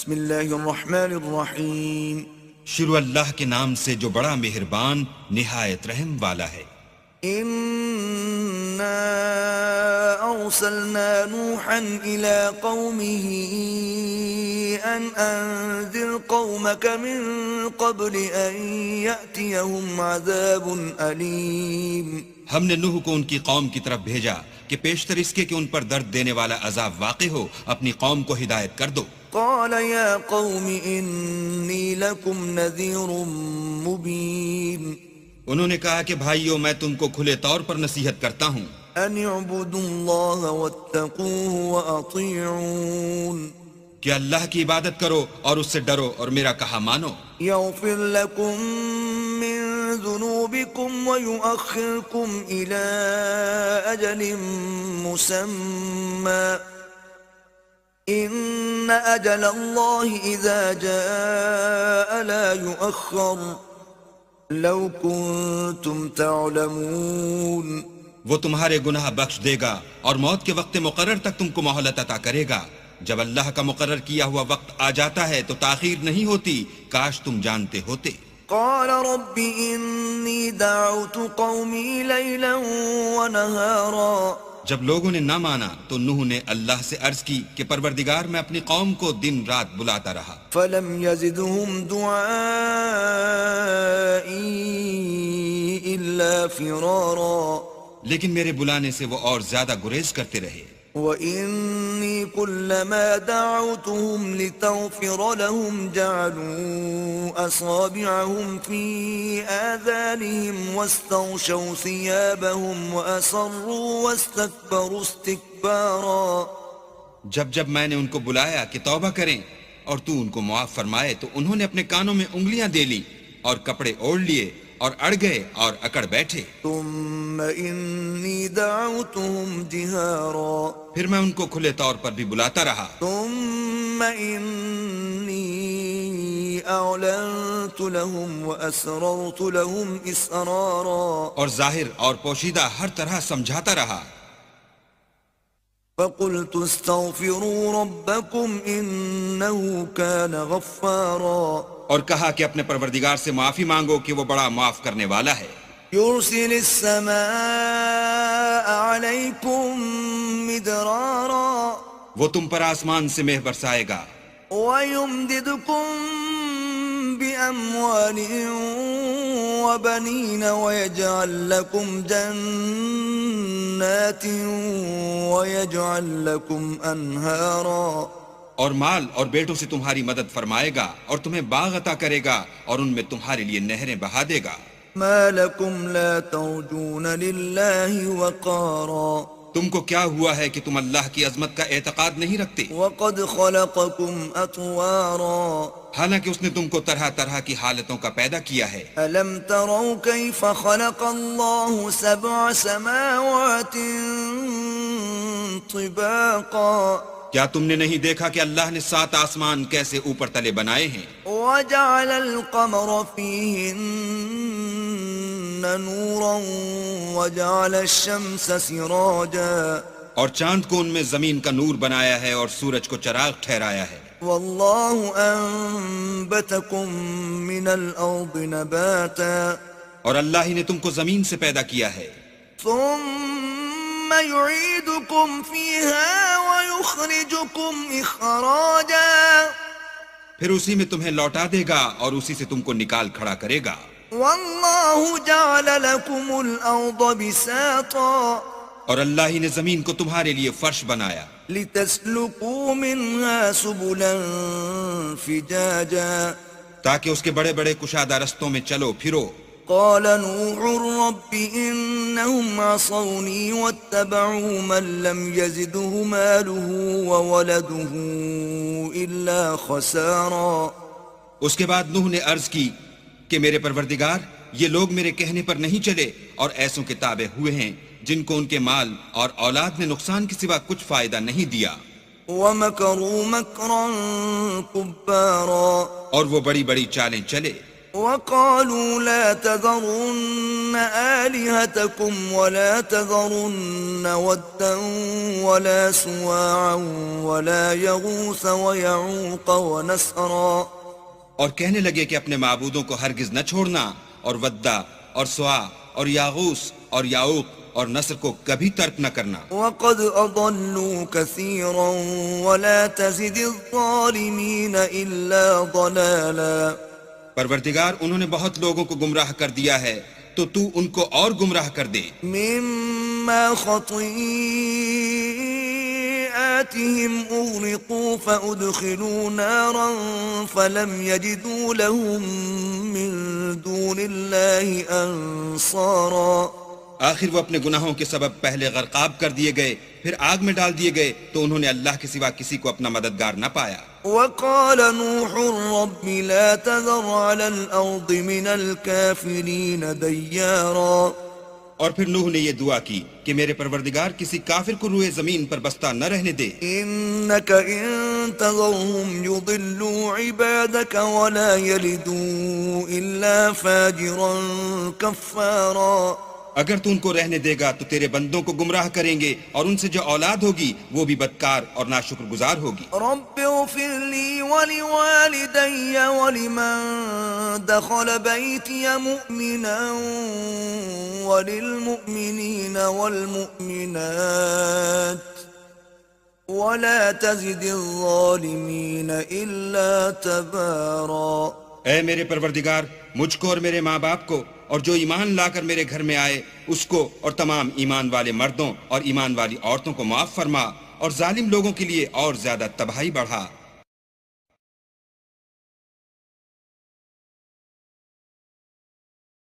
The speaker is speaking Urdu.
بسم اللہ الرحمن الرحیم. شروع اللہ کے نام سے جو بڑا مہربان نہایت رحم والا ہے. إنا أرسلنا نوحا إلى قومه أن أنذر قومك من قبل أن يأتيهم عذاب أليم. ہم نے نوح کو ان کی قوم کی طرف بھیجا کہ پیشتر اس کے کہ ان پر درد دینے والا عذاب واقع ہو اپنی قوم کو ہدایت کر دو. قال يا قوم إني لكم نذير مبين. انہوں نے کہا کہ بھائیو میں تم کو کھلے طور پر نصیحت کرتا ہوں أن اعبدوا الله واتقوه وأطيعون. کہ اللہ کی عبادت کرو اور اس سے ڈرو اور میرا کہا مانو. يغفر لكم من ذنوبكم ويؤخركم إلى أجل مسمى إن أجل الله إذا جاء لا يؤخر لو كنتم تعلمون. وہ تمہارے گناہ بخش دے گا اور موت کے وقت مقرر تک تم کو مہلت عطا کرے گا. جب اللہ کا مقرر کیا ہوا وقت آ جاتا ہے تو تاخیر نہیں ہوتی، کاش تم جانتے ہوتے. قال رب إني دعوت قومي ليلا ونهارا. جب لوگوں نے نہ مانا تو نوح نے اللہ سے عرض کی کہ پروردگار میں اپنی قوم کو دن رات بلاتا رہا. فلم يزدهم دعائي إلا فرارا. لیکن میرے بلانے سے وہ اور زیادہ گریز کرتے رہے. وإني كلما دعوتهم لتغفر لهم جعلوا أصابعهم في آذانهم واستغشوا ثيابهم وأصروا واستكبروا استكبارا. جب میں نے ان کو بلایا کہ توبہ کریں اور تو ان کو معاف فرمائے تو انہوں نے اپنے کانوں میں انگلیاں دے لی اور کپڑے اوڑھ لیے اور اڑ گئے اور اکڑ بیٹھے. ثم إني دعوتهم جهارا. پھر میں ان کو کھلے طور پر بھی بلاتا رہا. ثم إني أعلنت لهم وأسررت لهم إسرارا. اور ظاہر اور پوشیدہ ہر طرح سمجھاتا رہا. فقلت استغفروا ربكم إنه كان غفارا. اور کہا کہ اپنے پروردگار سے معافی مانگو کہ وہ بڑا معاف کرنے والا ہے. يرسل السماء عليكم مدرارا. وہ تم پر آسمان سے مہ برسائے گا. ويمددكم بأموال وبنين ويجعل لكم جنات ويجعل لكم أنهارا. اور مال اور بیٹوں سے تمہاری مدد فرمائے گا اور تمہیں باغ عطا کرے گا اور ان میں تمہارے لیے نہریں بہا دے گا. ما لكم لا ترجون لله وقارا. تم کو کیا ہوا ہے کہ تم اللہ کی عظمت کا اعتقاد نہیں رکھتے؟ وقد خلقكم أطوارا. حالانکہ اس نے تم کو طرح طرح کی حالتوں کا پیدا کیا ہے. ألم تروا كيف خلق الله 7 سماوات طباقا. کیا تم نے نہیں دیکھا کہ اللہ نے 7 آسمان کیسے اوپر تلے بنائے ہیں؟ وجعل القمر فيهن نورا وجعل الشمس سراجا. اور چاند کو ان میں زمین کا نور بنایا ہے اور سورج کو چراغ ٹھہرایا ہے. والله أنبتكم من الأرض نباتا. اور اللہ ہی نے تم کو زمین سے پیدا کیا ہے. ثم يعيدكم فيها ويخرجكم إخراجا. پھر اسی میں تمہیں لوٹا دے گا اور اسی سے تم کو نکال کھڑا کرے گا. والله جعل لكم الأرض بساطا. اور اللہ ہی نے زمین کو تمہارے لیے فرش بنایا لتسلكوا منها سبلا فجاجا. تاکہ اس کے بڑے بڑے کشادہ رستوں میں چلو پھرو. قال نوح رب إنهم عصوني واتبعوا من لم يزده ماله وولده إلا خسارا. اس کے بعد نوح نے عرض کی کہ میرے پروردگار یہ لوگ میرے کہنے پر نہیں چلے اور ایسوں کے تابع ہوئے ہیں جن کو ان کے مال اور اولاد نے نقصان کے سوا کچھ فائدہ نہیں دیا. ومكروا مكرا كبارا. اور وہ بڑی بڑی چالیں چلے. وقالوا لا تذرن آلهتكم ولا تذرن ودا ولا سواعا ولا يغوث ويعوق ونسرا، اور کہنے لگے کہ اپنے معبودوں کو ہرگز نہ چھوڑنا، اور ودا اور سوا اور یاغوس اور یاؤق اور نصر کو کبھی ترک نہ کرنا۔ وقد أضلوا كثيرا ولا تزد الظالمين إلا ضلالا۔ پروردگار انہوں نے بہت لوگوں کو گمراہ کر دیا ہے، تو تو ان کو اور گمراہ کر دے۔ مما خطيئاتهم أغرقوا فأدخلوا نارا فلم يجدوا لهم من دون الله أنصارا۔ آخر وہ اپنے گناہوں کے سبب پہلے غرقاب کر دیے گئے، پھر آگ میں ڈال دیے گئے، تو انہوں نے اللہ کے سوا کسی کو اپنا مددگار نہ پایا۔ وقال نوح رب لا تذر على الأرض من الكافرين ديارا، اور پھر نوح نے یہ دعا کی کہ میرے پروردگار کسی کافر کو روئے زمین پر بستہ نہ رہنے دے۔ إنك إن تذرهم يضلوا عبادك ولا يلدوا إلا فاجرا كفارا، اگر تو ان کو رہنے دے گا تو تیرے بندوں کو گمراہ کریں گے، اور ان سے جو اولاد ہوگی وہ بھی بدکار اور ناشکر گزار ہوگی۔ رب اغفر لي ولوالدي ولمن دخل بيتي مؤمنا وللمؤمنين والمؤمنات ولا تزد الظالمين إلا تبارا۔ اے میرے پروردگار، مجھ کو اور میرے ماں باپ کو اور جو ایمان لا کر میرے گھر میں آئے اس کو اور تمام ایمان والے مردوں اور ایمان والی عورتوں کو معاف فرما، اور ظالم لوگوں کے لیے اور زیادہ تباہی بڑھا۔